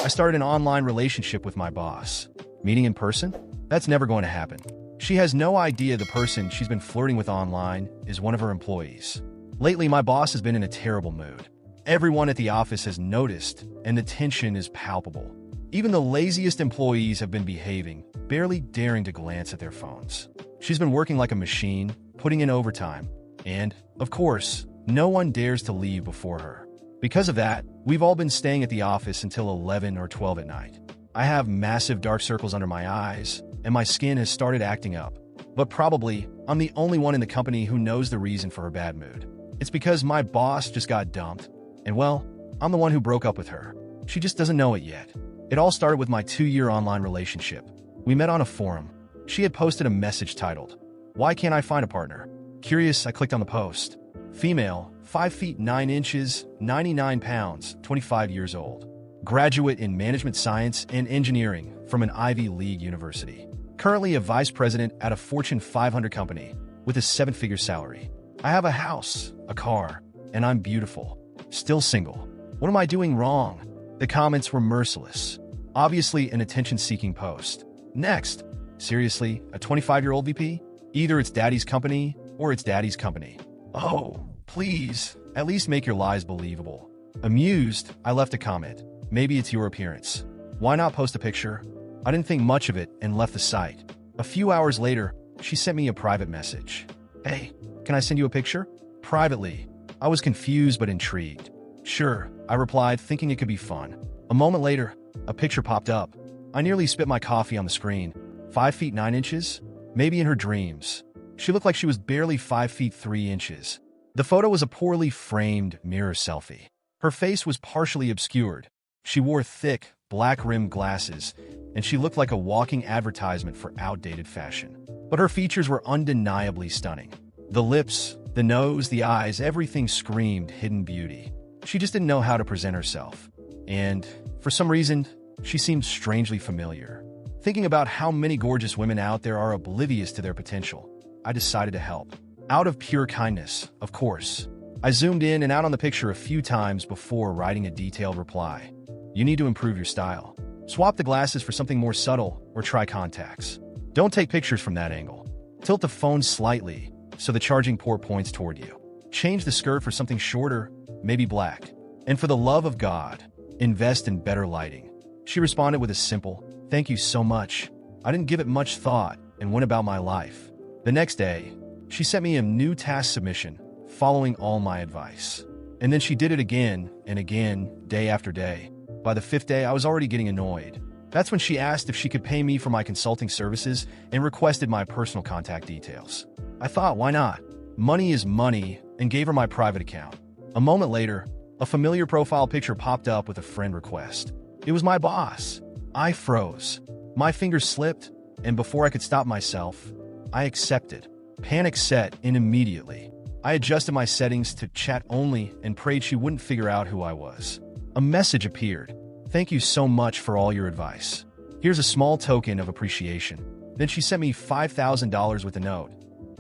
I started an online relationship with my boss. Meeting in person? That's never going to happen. She has no idea the person she's been flirting with online is one of her employees. Lately, my boss has been in a terrible mood. Everyone at the office has noticed, and the tension is palpable. Even the laziest employees have been behaving, barely daring to glance at their phones. She's been working like a machine, putting in overtime, and, of course, no one dares to leave before her. Because of that, we've all been staying at the office until 11 or 12 at night. I have massive dark circles under my eyes, and my skin has started acting up. But probably, I'm the only one in the company who knows the reason for her bad mood. It's because my boss just got dumped, and well, I'm the one who broke up with her. She just doesn't know it yet. It all started with my 2-year online relationship. We met on a forum. She had posted a message titled, "Why can't I find a partner?" Curious, I clicked on the post. Female, 5 feet 9 inches, 99 pounds, 25 years old. Graduate in management science and engineering from an Ivy League university. Currently a vice president at a Fortune 500 company with a 7-figure salary. I have a house, a car, and I'm beautiful. Still single. What am I doing wrong? The comments were merciless. Obviously an attention-seeking post. Next, seriously, a 25-year-old VP? Either it's daddy's company or it's daddy's company. Oh, please, at least make your lies believable. Amused, I left a comment. Maybe it's your appearance. Why not post a picture? I didn't think much of it and left the site. A few hours later, she sent me a private message. "Hey, can I send you a picture?" Privately. I was confused but intrigued. "Sure," I replied, thinking it could be fun. A moment later, a picture popped up. I nearly spit my coffee on the screen. 5 feet 9 inches? Maybe in her dreams. She looked like she was barely 5 feet 3 inches. The photo was a poorly framed mirror selfie. Her face was partially obscured. She wore thick, black-rimmed glasses, and she looked like a walking advertisement for outdated fashion. But her features were undeniably stunning. The lips, the nose, the eyes, everything screamed hidden beauty. She just didn't know how to present herself. And, for some reason, she seemed strangely familiar. Thinking about how many gorgeous women out there are oblivious to their potential, I decided to help. Out of pure kindness, of course. I zoomed in and out on the picture a few times before writing a detailed reply. "You need to improve your style. Swap the glasses for something more subtle or try contacts. Don't take pictures from that angle. Tilt the phone slightly so the charging port points toward you. Change the skirt for something shorter, maybe black. And for the love of God, invest in better lighting." She responded with a simple, "Thank you so much." I didn't give it much thought and went about my life. The next day, she sent me a new task submission, following all my advice. And then she did it again and again, day after day. By the 5th day, I was already getting annoyed. That's when she asked if she could pay me for my consulting services and requested my personal contact details. I thought, why not? Money is money, and gave her my private account. A moment later, a familiar profile picture popped up with a friend request. It was my boss. I froze. My fingers slipped, and before I could stop myself, I accepted. Panic set in immediately. I adjusted my settings to chat only and prayed she wouldn't figure out who I was. A message appeared. "Thank you so much for all your advice. Here's a small token of appreciation." Then she sent me $5,000 with a note.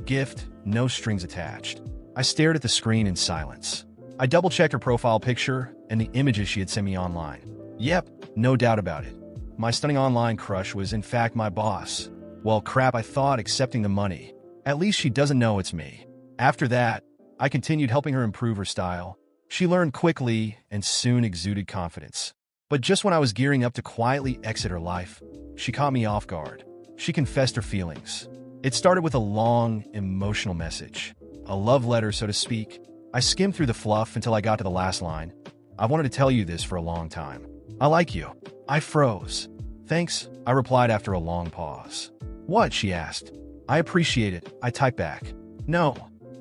Gift, no strings attached. I stared at the screen in silence. I double-checked her profile picture and the images she had sent me online. Yep, no doubt about it. My stunning online crush was in fact my boss. Well, crap, I thought, accepting the money. At least she doesn't know it's me. After that, I continued helping her improve her style. She learned quickly and soon exuded confidence. But just when I was gearing up to quietly exit her life, she caught me off guard. She confessed her feelings. It started with a long, emotional message. A love letter, so to speak. I skimmed through the fluff until I got to the last line. "I've wanted to tell you this for a long time. I like you." I froze. "Thanks," I replied after a long pause. "What?" she asked. "I appreciate it," I typed back. "No,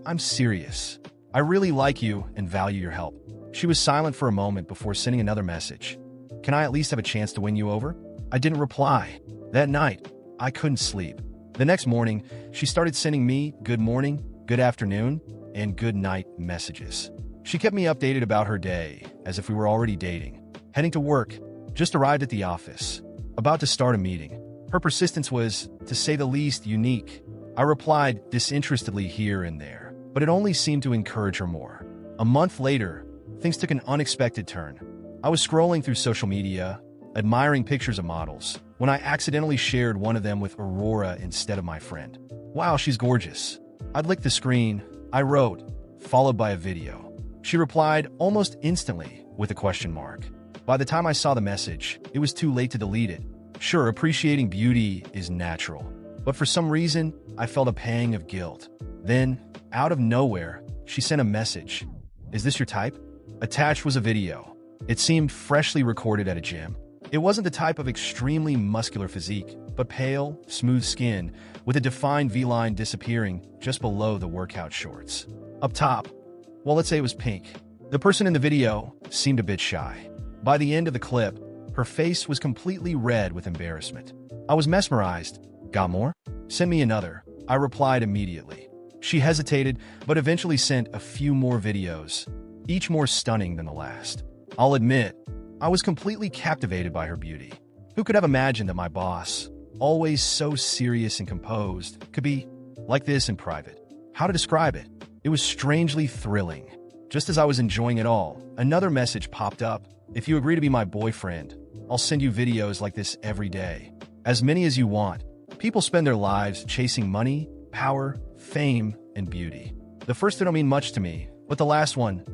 I'm serious. I really like you and value your help." She was silent for a moment before sending another message. "Can I at least have a chance to win you over?" I didn't reply. That night, I couldn't sleep. The next morning, she started sending me good morning, good afternoon, and good night messages. She kept me updated about her day, as if we were already dating. Heading to work, just arrived at the office, about to start a meeting. Her persistence was, to say the least, unique. I replied disinterestedly here and there, but it only seemed to encourage her more. A month later, things took an unexpected turn. I was scrolling through social media, admiring pictures of models, when I accidentally shared one of them with Aurora instead of my friend. Wow, she's gorgeous. I'd licked the screen, I wrote, followed by a video. She replied almost instantly with a question mark. By the time I saw the message, it was too late to delete it. Sure, appreciating beauty is natural, but for some reason, I felt a pang of guilt. Then, out of nowhere, she sent a message. Is this your type? Attached was a video. It seemed freshly recorded at a gym. It wasn't the type of extremely muscular physique, but pale, smooth skin with a defined V-line disappearing just below the workout shorts. Up top, well, let's say it was pink. The person in the video seemed a bit shy. By the end of the clip, her face was completely red with embarrassment. I was mesmerized. Got more? Send me another. I replied immediately. She hesitated, but eventually sent a few more videos, each more stunning than the last. I'll admit, I was completely captivated by her beauty. Who could have imagined that my boss, always so serious and composed, could be like this in private? How to describe it? It was strangely thrilling. Just as I was enjoying it all, another message popped up. If you agree to be my boyfriend, I'll send you videos like this every day. As many as you want. People spend their lives chasing money, power, fame, and beauty. The first two don't mean much to me, but the last one,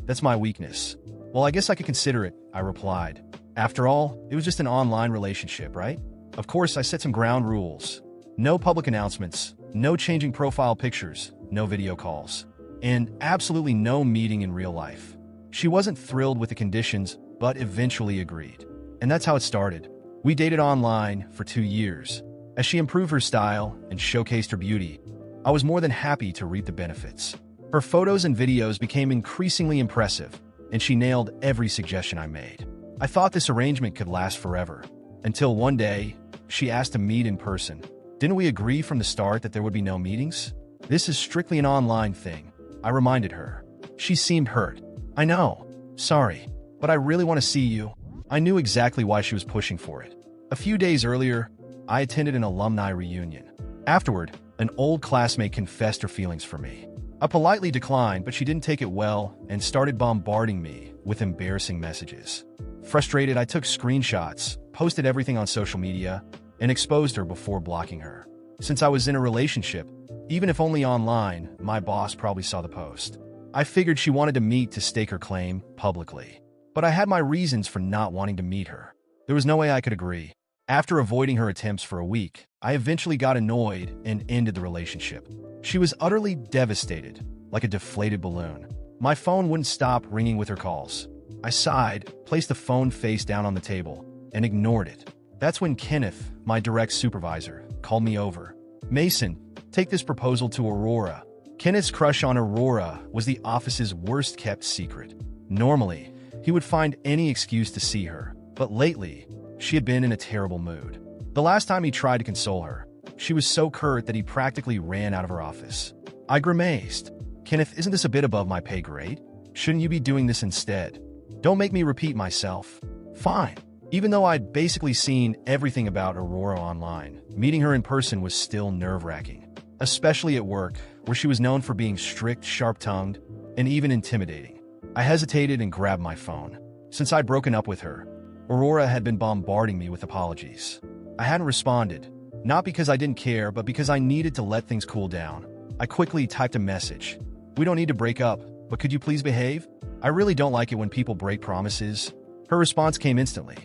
that's my weakness. Well, I guess I could consider it, I replied. After all, it was just an online relationship, right? Of course, I set some ground rules. No public announcements, no changing profile pictures, no video calls, and absolutely no meeting in real life. She wasn't thrilled with the conditions, but eventually agreed. And that's how it started. We dated online for 2 years. As she improved her style and showcased her beauty, I was more than happy to reap the benefits. Her photos and videos became increasingly impressive, and she nailed every suggestion I made. I thought this arrangement could last forever, until one day, she asked to meet in person. Didn't we agree from the start that there would be no meetings? This is strictly an online thing, I reminded her. She seemed hurt. I know. Sorry, but I really want to see you. I knew exactly why she was pushing for it. A few days earlier, I attended an alumni reunion. Afterward, an old classmate confessed her feelings for me. I politely declined, but she didn't take it well and started bombarding me with embarrassing messages. Frustrated, I took screenshots, posted everything on social media, and exposed her before blocking her. Since I was in a relationship, even if only online, my boss probably saw the post. I figured she wanted to meet to stake her claim publicly. But I had my reasons for not wanting to meet her. There was no way I could agree. After avoiding her attempts for a week, I eventually got annoyed and ended the relationship. She was utterly devastated, like a deflated balloon. My phone wouldn't stop ringing with her calls. I sighed, placed the phone face down on the table, and ignored it. That's when Kenneth, my direct supervisor, called me over. Mason, take this proposal to Aurora. Kenneth's crush on Aurora was the office's worst-kept secret. Normally, he would find any excuse to see her, but lately, she had been in a terrible mood. The last time he tried to console her, she was so curt that he practically ran out of her office. I grimaced. Kenneth, isn't this a bit above my pay grade? Shouldn't you be doing this instead? Don't make me repeat myself. Fine. Even though I'd basically seen everything about Aurora online, meeting her in person was still nerve-wracking, especially at work, where she was known for being strict, sharp-tongued, and even intimidating. I hesitated and grabbed my phone. Since I'd broken up with her, Aurora had been bombarding me with apologies. I hadn't responded, not because I didn't care, but because I needed to let things cool down. I quickly typed a message. We don't need to break up, but could you please behave? I really don't like it when people break promises. Her response came instantly.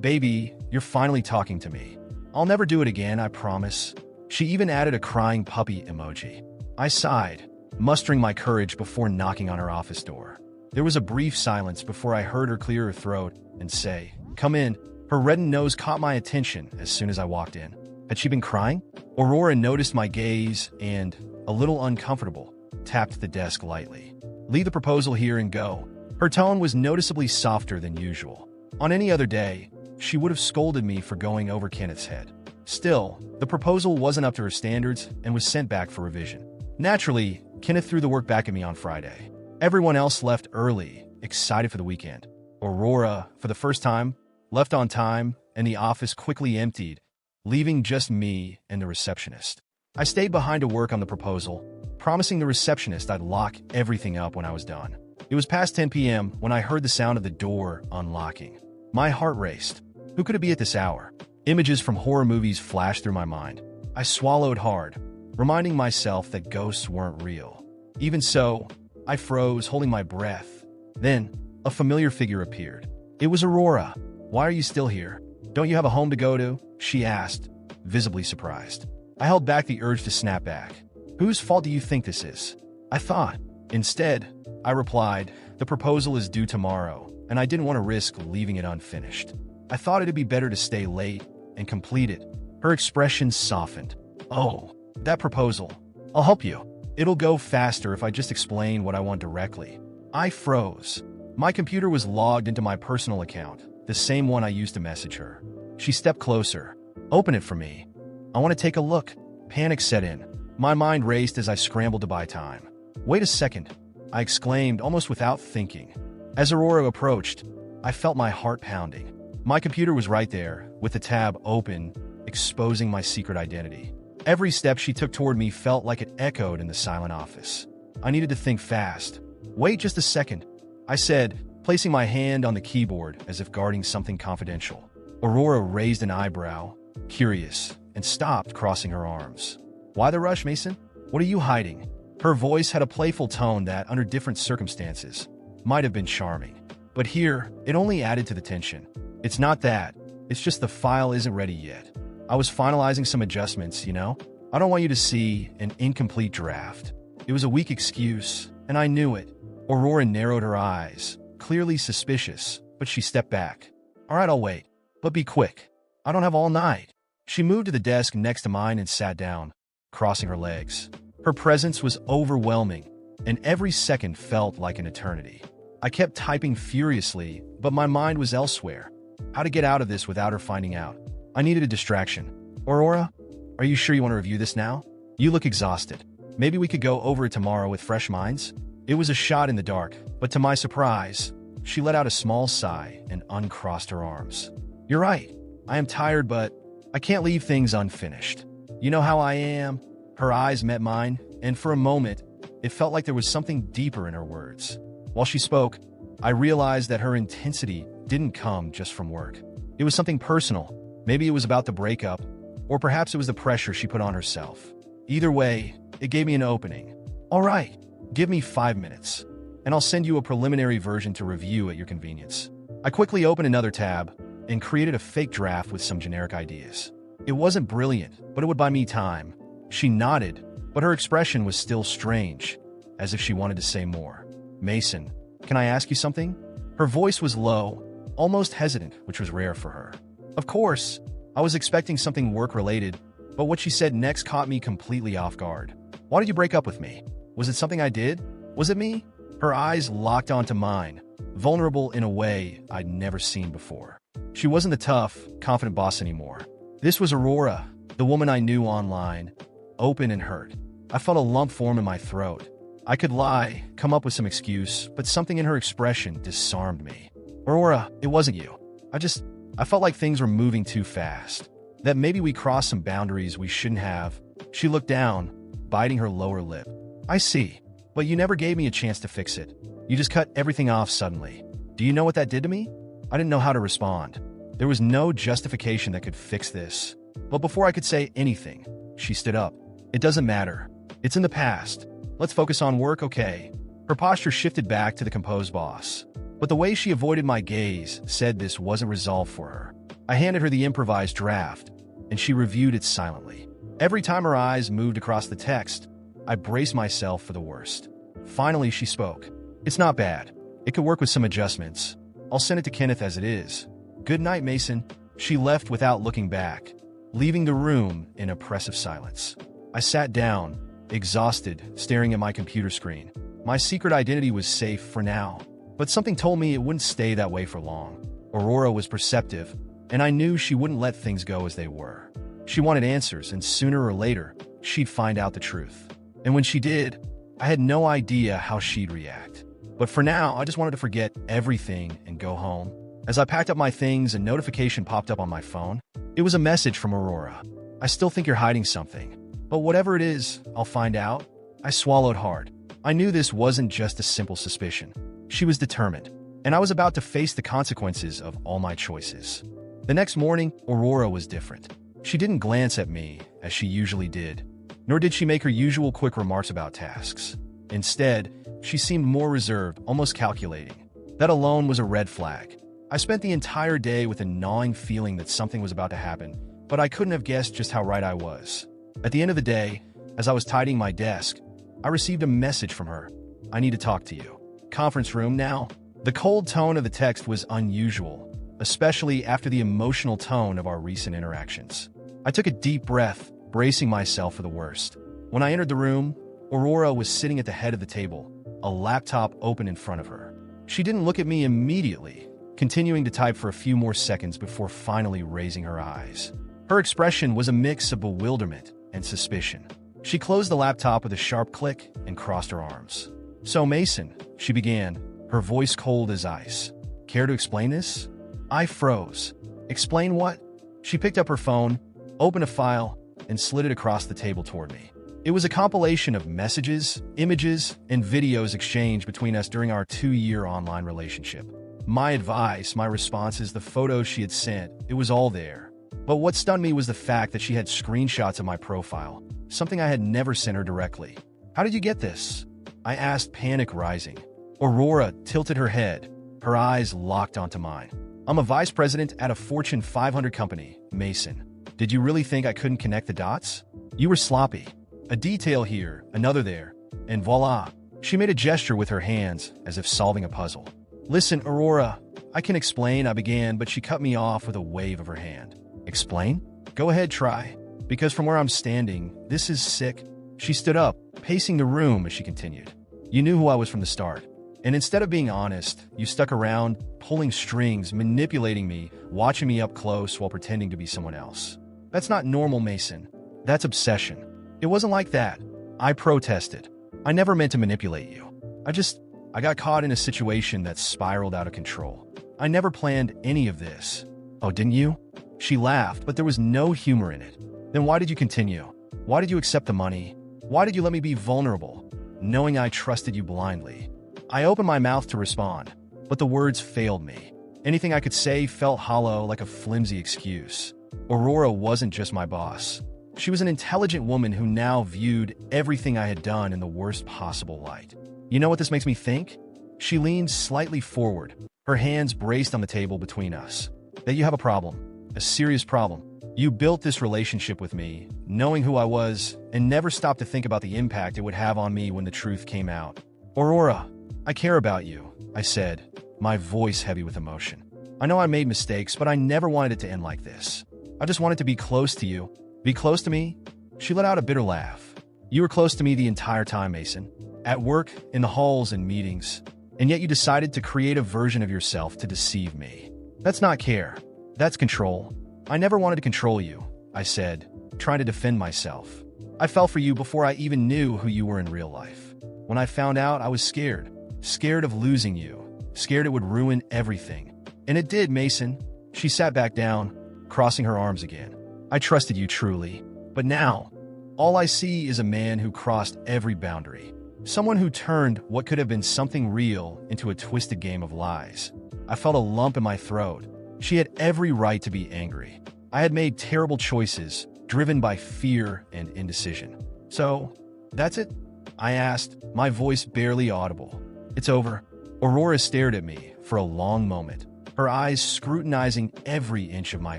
Baby, you're finally talking to me. I'll never do it again, I promise. She even added a crying puppy emoji. I sighed, mustering my courage before knocking on her office door. There was a brief silence before I heard her clear her throat and say, "Come in." Her reddened nose caught my attention as soon as I walked in. Had she been crying? Aurora noticed my gaze and, a little uncomfortable, tapped the desk lightly. Leave the proposal here and go. Her tone was noticeably softer than usual. On any other day, she would have scolded me for going over Kenneth's head. Still, the proposal wasn't up to her standards and was sent back for revision. Naturally, Kenneth threw the work back at me on Friday. Everyone else left early, excited for the weekend. Aurora, for the first time, left on time, and the office quickly emptied, leaving just me and the receptionist. I stayed behind to work on the proposal, promising the receptionist I'd lock everything up when I was done. It was past 10 p.m. when I heard the sound of the door unlocking. My heart raced. Who could it be at this hour? Images from horror movies flashed through my mind. I swallowed hard, reminding myself that ghosts weren't real. Even so, I froze, holding my breath. Then, a familiar figure appeared. It was Aurora. Why are you still here? Don't you have a home to go to? She asked, visibly surprised. I held back the urge to snap back. Whose fault do you think this is? I thought. Instead, I replied, the proposal is due tomorrow, and I didn't want to risk leaving it unfinished. I thought it'd be better to stay late and complete it. Her expression softened. Oh, that proposal. I'll help you. It'll go faster if I just explain what I want directly. I froze. My computer was logged into my personal account, the same one I used to message her. She stepped closer. Open it for me. I want to take a look. Panic set in. My mind raced as I scrambled to buy time. Wait a second, I exclaimed almost without thinking. As Aurora approached, I felt my heart pounding. My computer was right there, with the tab open, exposing my secret identity. Every step she took toward me felt like it echoed in the silent office. I needed to think fast. Wait just a second, I said, placing my hand on the keyboard as if guarding something confidential. Aurora raised an eyebrow, curious, and stopped, crossing her arms. Why the rush, Mason? What are you hiding? Her voice had a playful tone that, under different circumstances, might have been charming. But here, it only added to the tension. It's not that. It's just the file isn't ready yet. I was finalizing some adjustments, you know? I don't want you to see an incomplete draft. It was a weak excuse, and I knew it. Aurora narrowed her eyes, clearly suspicious, but she stepped back. All right, I'll wait. But be quick. I don't have all night. She moved to the desk next to mine and sat down, crossing her legs. Her presence was overwhelming, and every second felt like an eternity. I kept typing furiously, but my mind was elsewhere. How to get out of this without her finding out. I needed a distraction. Aurora, are you sure you want to review this now? You look exhausted. Maybe we could go over it tomorrow with fresh minds? It was a shot in the dark, but to my surprise, she let out a small sigh and uncrossed her arms. You're right. I am tired, but I can't leave things unfinished. You know how I am? Her eyes met mine, and for a moment, it felt like there was something deeper in her words. While she spoke, I realized that her intensity didn't come just from work. It was something personal. Maybe it was about the breakup, or perhaps it was the pressure she put on herself. Either way, it gave me an opening. All right, give me 5 minutes, and I'll send you a preliminary version to review at your convenience. I quickly opened another tab and created a fake draft with some generic ideas. It wasn't brilliant, but it would buy me time. She nodded, but her expression was still strange, as if she wanted to say more. Mason, can I ask you something? Her voice was low, almost hesitant, which was rare for her. Of course, I was expecting something work-related, but what she said next caught me completely off guard. Why did you break up with me? Was it something I did? Was it me? Her eyes locked onto mine, vulnerable in a way I'd never seen before. She wasn't the tough, confident boss anymore. This was Aurora, the woman I knew online, open and hurt. I felt a lump form in my throat. I could lie, come up with some excuse, but something in her expression disarmed me. Aurora, it wasn't you. I felt like things were moving too fast. That maybe we crossed some boundaries we shouldn't have. She looked down, biting her lower lip. I see, but you never gave me a chance to fix it. You just cut everything off suddenly. Do you know what that did to me? I didn't know how to respond. There was no justification that could fix this. But before I could say anything, she stood up. It doesn't matter. It's in the past. Let's focus on work, okay? Her posture shifted back to the composed boss. But the way she avoided my gaze said this wasn't resolved for her. I handed her the improvised draft, and she reviewed it silently. Every time her eyes moved across the text, I braced myself for the worst. Finally, she spoke. It's not bad. It could work with some adjustments. I'll send it to Kenneth as it is. Good night, Mason. She left without looking back, leaving the room in oppressive silence. I sat down, exhausted, staring at my computer screen. My secret identity was safe for now, but something told me it wouldn't stay that way for long. Aurora was perceptive, and I knew she wouldn't let things go as they were. She wanted answers, and sooner or later, she'd find out the truth. And when she did, I had no idea how she'd react. But for now, I just wanted to forget everything and go home. As I packed up my things, a notification popped up on my phone. It was a message from Aurora. I still think you're hiding something, but whatever it is, I'll find out. I swallowed hard. I knew this wasn't just a simple suspicion. She was determined, and I was about to face the consequences of all my choices. The next morning, Aurora was different. She didn't glance at me, as she usually did, nor did she make her usual quick remarks about tasks. Instead, she seemed more reserved, almost calculating. That alone was a red flag. I spent the entire day with a gnawing feeling that something was about to happen, but I couldn't have guessed just how right I was. At the end of the day, as I was tidying my desk, I received a message from her. "I need to talk to you. Conference room now." The cold tone of the text was unusual, especially after the emotional tone of our recent interactions. I took a deep breath, bracing myself for the worst. When I entered the room, Aurora was sitting at the head of the table, a laptop open in front of her. She didn't look at me immediately, continuing to type for a few more seconds before finally raising her eyes. Her expression was a mix of bewilderment and suspicion. She closed the laptop with a sharp click and crossed her arms. "So, Mason," she began, her voice cold as ice. "Care to explain this?" I froze. "Explain what?" She picked up her phone, opened a file, and slid it across the table toward me. It was a compilation of messages, images, and videos exchanged between us during our 2-year online relationship. My advice, my responses, the photos she had sent, it was all there. But what stunned me was the fact that she had screenshots of my profile, something I had never sent her directly. "How did you get this?" I asked, panic rising. Aurora tilted her head, her eyes locked onto mine. "I'm a vice president at a Fortune 500 company, Mason. Did you really think I couldn't connect the dots? You were sloppy. A detail here, another there, and voila." She made a gesture with her hands, as if solving a puzzle. "Listen, Aurora, I can explain," I began, but she cut me off with a wave of her hand. "Explain? Go ahead, try. Because from where I'm standing, this is sick." She stood up, pacing the room as she continued. "You knew who I was from the start. And instead of being honest, you stuck around, pulling strings, manipulating me, watching me up close while pretending to be someone else. That's not normal, Mason. That's obsession." "It wasn't like that." I protested. "I never meant to manipulate you. I got caught in a situation that spiraled out of control. I never planned any of this." "Oh, didn't you?" She laughed, but there was no humor in it. "Then why did you continue? Why did you accept the money? Why did you let me be vulnerable, knowing I trusted you blindly?" I opened my mouth to respond, but the words failed me. Anything I could say felt hollow, like a flimsy excuse. Aurora wasn't just my boss. She was an intelligent woman who now viewed everything I had done in the worst possible light. "You know what this makes me think?" She leaned slightly forward, her hands braced on the table between us. "That you have a problem, a serious problem. You built this relationship with me, knowing who I was, and never stopped to think about the impact it would have on me when the truth came out." "Aurora, I care about you," I said, my voice heavy with emotion. "I know I made mistakes, but I never wanted it to end like this. I just wanted to be close to you." "Be close to me?" She let out a bitter laugh. "You were close to me the entire time, Mason. At work, in the halls and meetings. And yet you decided to create a version of yourself to deceive me. That's not care. That's control." "I never wanted to control you," I said, trying to defend myself. "I fell for you before I even knew who you were in real life. When I found out, I was scared. Scared of losing you. Scared it would ruin everything. And it did, Mason." She sat back down, crossing her arms again. "I trusted you truly. But now, all I see is a man who crossed every boundary. Someone who turned what could have been something real into a twisted game of lies." I felt a lump in my throat. She had every right to be angry. I had made terrible choices, driven by fear and indecision. "So, that's it?" I asked, my voice barely audible. "It's over." Aurora stared at me for a long moment, her eyes scrutinizing every inch of my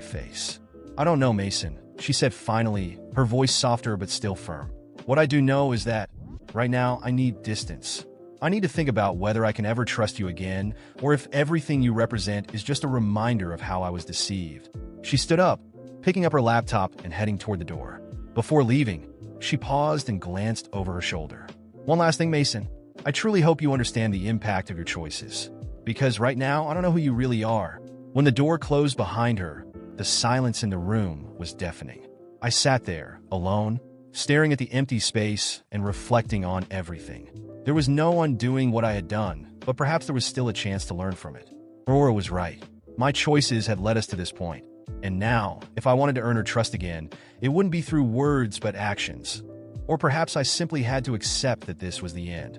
face. "I don't know, Mason," she said finally, her voice softer but still firm. "What I do know is that, right now, I need distance. I need to think about whether I can ever trust you again, or if everything you represent is just a reminder of how I was deceived." She stood up, picking up her laptop and heading toward the door. Before leaving, she paused and glanced over her shoulder. "One last thing, Mason. I truly hope you understand the impact of your choices. Because right now, I don't know who you really are." When the door closed behind her, the silence in the room was deafening. I sat there, alone, staring at the empty space and reflecting on everything. There was no undoing what I had done, but perhaps there was still a chance to learn from it. Aurora was right. My choices had led us to this point. And now, if I wanted to earn her trust again, it wouldn't be through words but actions. Or perhaps I simply had to accept that this was the end.